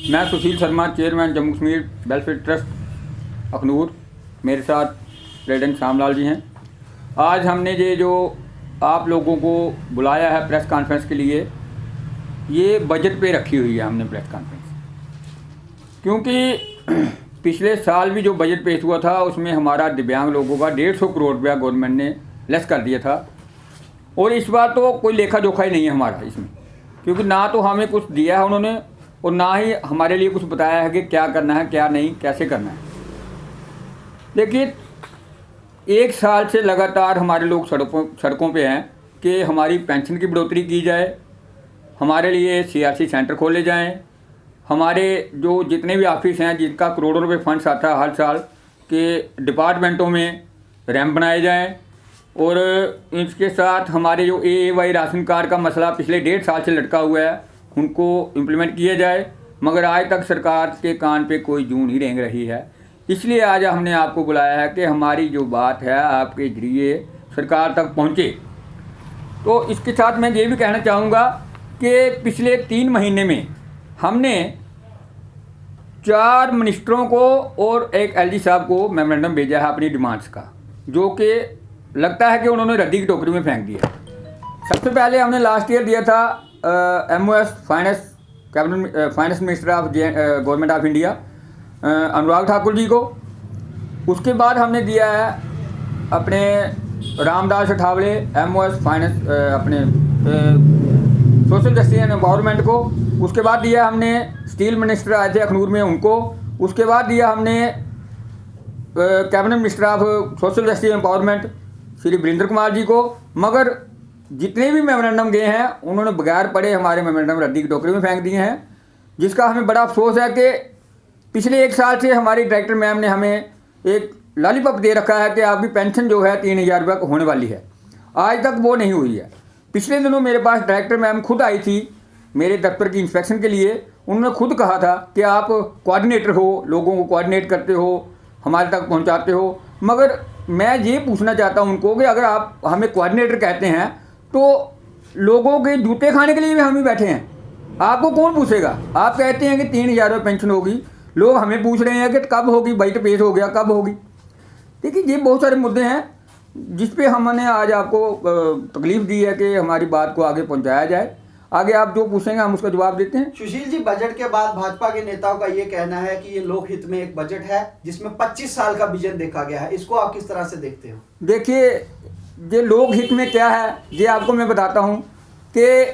मैं Sushil Sharma, chairman Jammu Kashmir welfare trust Akhnoor. मेरे साथ प्रेसिडेंट श्यामलाल जी हैं। आज हमने ये जो आप लोगों को बुलाया है प्रेस कॉन्फ्रेंस के लिए, ये बजट पे रखी हुई है हमने प्रेस कॉन्फ्रेंस, क्योंकि पिछले साल भी जो बजट पेश हुआ था उसमें हमारा दिव्यांग लोगों का 150 करोड़ रुपया गवर्नमेंट ने लेस कर दिया था। और इस बार तो कोई लेखा जोखा ही नहीं है हमारा इसमें, क्योंकि ना तो हमें कुछ दिया है उन्होंने और ना ही हमारे लिए कुछ बताया है कि क्या करना है, क्या नहीं, कैसे करना है। देखिए, एक साल से लगातार हमारे लोग सड़कों पे हैं कि हमारी पेंशन की बढ़ोतरी की जाए, हमारे लिए CRC सेंटर खोले जाएं, हमारे जो जितने भी ऑफिस हैं जिनका करोड़ों रुपए फंड्स आता है हर साल के डिपार्टमेंटों में रैंप बनाए जाएं। और इसके साथ हमारे जो AAY राशन कार्ड का मसला पिछले 1.5 साल से लटका हुआ है उनको इम्प्लीमेंट किया जाए, मगर आज तक सरकार के कान पे कोई जूं नहीं रेंग रही है। इसलिए आज हमने आपको बुलाया है कि हमारी जो बात है आपके जरिए सरकार तक पहुँचे। तो इसके साथ मैं ये भी कहना चाहूँगा कि पिछले 3 महीने में हमने 4 मिनिस्टरों को और एक LG साहब को मेमोरेंडम भेजा है अपनी डिमांड्स का, जो कि लगता है कि उन्होंने रद्दी की टोकरी में फेंक दिया। सबसे पहले हमने लास्ट ईयर दिया था MOS finance minister of government of India Anurag Thakur ji को। उसके बाद हमने दिया है अपने रामदास अठावले MOS फाइनेंस अपने सोशल जस्टिस एंड एम्पावरमेंट को। उसके बाद दिया हमने स्टील मिनिस्टर आए थे अखनूर में उनको। उसके बाद दिया हमने cabinet minister of social justice empowerment Shri Virendra Kumar ji को। मगर जितने भी मेमोरेंडम गए हैं उन्होंने बगैर पढ़े हमारे मेमोरेंडम रद्दी की टोकरी में फेंक दिए हैं, जिसका हमें बड़ा अफसोस है कि पिछले 1 साल से हमारी डायरेक्टर मैम ने हमें एक लॉलीपॉप दे रखा है कि आपकी पेंशन जो है 3000 रुपये होने वाली है, आज तक वो नहीं हुई है। पिछले दिनों मेरे पास डायरेक्टर मैम खुद आई थी मेरे दफ्तर की इंस्पेक्शन के लिए। उन्होंने खुद कहा था कि आप कोऑर्डिनेटर हो, लोगों को कोऑर्डिनेट करते हो, हमारे तक पहुंचाते हो। मगर मैं ये पूछना चाहता हूं उनको कि अगर आप हमें कोऑर्डिनेटर कहते हैं तो लोगों के जूते खाने के लिए भी हम ही बैठे हैं, आपको कौन पूछेगा? आप कहते हैं कि 3000 रुपये पेंशन होगी, लोग हमें पूछ रहे हैं कि कब होगी, बजट पेश हो गया कब होगी। देखिए, ये बहुत सारे मुद्दे हैं जिस पे हमने आज आपको तकलीफ दी है कि हमारी बात को आगे पहुंचाया जाए। आगे आप जो पूछेंगे हम उसका जवाब देते हैं। सुशील जी, बजट के बाद भाजपा के नेताओं का ये कहना है कि ये लोकहित में एक बजट है जिसमें 25 साल का विजन देखा गया है, इसको आप किस तरह से देखते हो? देखिए, ये लोकहित में क्या है ये आपको मैं बताता हूँ कि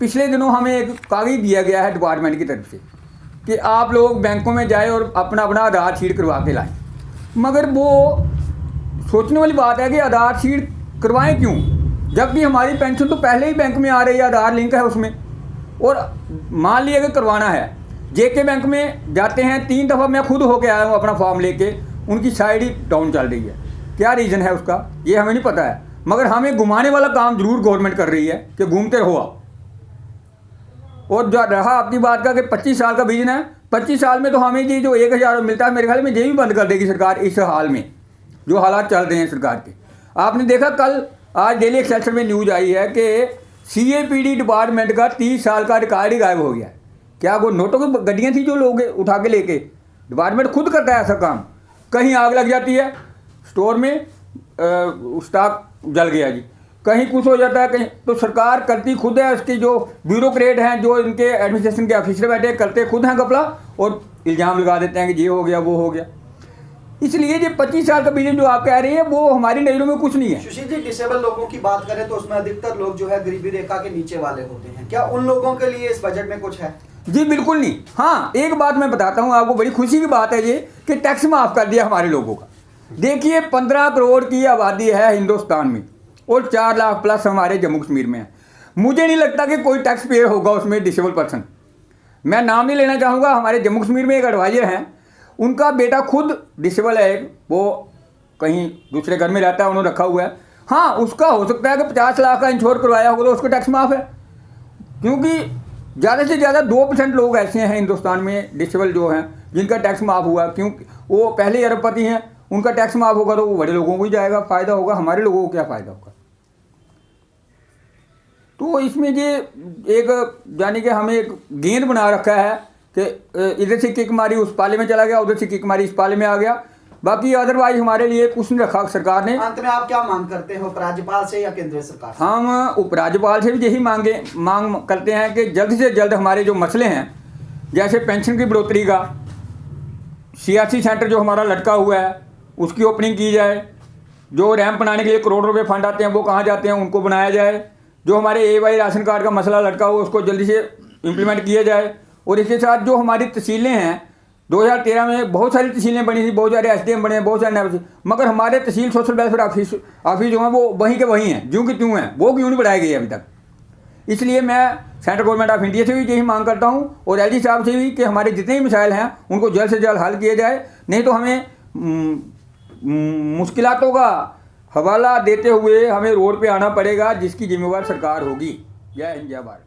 पिछले दिनों हमें एक कागज दिया गया है डिपार्टमेंट की तरफ से कि आप लोग बैंकों में जाए और अपना अपना आधार शीट करवा के लाएं। मगर वो सोचने वाली बात है कि आधार शीट करवाएं क्यों, जबकि हमारी पेंशन तो पहले ही बैंक में आ रही है, आधार लिंक है उसमें। और मान लिया कि करवाना है, JK बैंक में जाते हैं, 3 दफ़ा मैं खुद होके आया हूँ अपना फॉर्म लेके, उनकी साइड ही डाउन चल रही है। क्या रीज़न है उसका ये हमें नहीं पता है, मगर हमें घुमाने वाला काम जरूर गवर्नमेंट कर रही है कि घूमते रहो आप। और जो रहा आपकी बात का कि 25 साल का विजन है, 25 साल में तो हमें ये जो 1000 मिलता है मेरे ख्याल में ये भी बंद कर देगी सरकार इस हाल में जो हालात चल रहे हैं सरकार के। आपने देखा कल आज डेली एक्सेलसियर में न्यूज़ आई है कि CAPD डिपार्टमेंट का 30 साल का रिकॉर्ड ही गायब हो गया है। क्या वो नोटों की गड्डियाँ थी जो लोग उठा के लेके? डिपार्टमेंट खुद करता है ऐसा काम। कहीं आग लग जाती है स्टोर में, स्टॉक जल गया जी, कहीं कुछ हो जाता है, कहीं तो सरकार करती खुद है। उसके जो ब्यूरोक्रेट हैं, जो इनके एडमिनिस्ट्रेशन के ऑफिसर बैठे करते खुद हैं कपड़ा और इल्ज़ाम लगा देते हैं कि ये हो गया वो हो गया। इसलिए ये 25 साल का विजन जो आप कह रहे हैं वो हमारी नज़रों में कुछ नहीं है। सुशील जी, डिसेबल लोगों की बात करें तो उसमें अधिकतर लोग जो है गरीबी रेखा के नीचे वाले होते हैं, क्या उन लोगों के लिए इस बजट में कुछ है? जी बिल्कुल नहीं। हाँ, एक बात मैं बताता हूँ आपको, बड़ी खुशी की बात है ये कि टैक्स माफ़ कर दिया हमारे लोगों का। देखिए, 15 करोड़ की आबादी है हिंदुस्तान में और 4 लाख प्लस हमारे जम्मू कश्मीर में है। मुझे नहीं लगता कि कोई टैक्स पेयर होगा उसमें डिसेबल पर्सन। मैं नाम नहीं लेना चाहूँगा, हमारे जम्मू कश्मीर में एक एडवाइजर हैं, उनका बेटा खुद डिसेबल है, वो कहीं दूसरे घर में रहता है, उन्होंने रखा हुआ है। हाँ, उसका हो सकता है कि 50 लाख का इंश्योर करवाया होगा तो उसको टैक्स माफ़ है, क्योंकि ज़्यादा से ज़्यादा 2% लोग ऐसे हैं हिंदुस्तान में डिसेबल जो हैं जिनका टैक्स माफ़ हुआ, क्योंकि वो पहले अरबपति हैं, उनका टैक्स माफ़ होगा तो वो बड़े लोगों को ही जाएगा, फ़ायदा होगा, हमारे लोगों को क्या फ़ायदा होगा। तो इसमें ये एक यानी कि हमें एक गेंद बना रखा है कि इधर से किक मारी उस पाले में चला गया, उधर से किक मारी इस पाले में आ गया। बाकी अदरवाइज हमारे लिए कुछ नहीं रखा सरकार ने। अंत में आप क्या मांग करते हो, उपराज्यपाल से या केंद्रीय सरकार से? हम उपराज्यपाल से भी यही मांग करते हैं कि जल्द से जल्द हमारे जो मसले हैं, जैसे पेंशन की बढ़ोतरी का, सियासी सेंटर जो हमारा लटका हुआ है उसकी ओपनिंग की जाए, जो रैंप बनाने के लिए करोड़ रुपए फंड आते हैं वो कहाँ जाते हैं उनको बनाया जाए, जो हमारे AY राशन कार्ड का मसला लटका हुआ उसको जल्दी से इम्प्लीमेंट किया जाए। और इसके साथ जो हमारी तहसीलें हैं, 2013 में बहुत सारी तहसीलें बनी थी, बहुत सारे SDM बने, बहुत सारे नायब, मगर हमारे तहसील सोशल वेलफेयर ऑफिस जो हैं वो वहीं के वहीं हैं, ज्यों की त्यों हैं, वो क्यों नहीं बढ़ाए गए अभी तक। इसलिए मैं सेंट्रल गवर्नमेंट ऑफ इंडिया से भी यही मांग करता हूँ और LG साहब से भी कि हमारे जितने भी मसाइल हैं उनको जल्द से जल्द हल किया जाए, नहीं तो हमें मुश्किलातों का हवाला देते हुए हमें रोड पे आना पड़ेगा, जिसकी जिम्मेवार सरकार होगी। जय हिंद, जय भारत।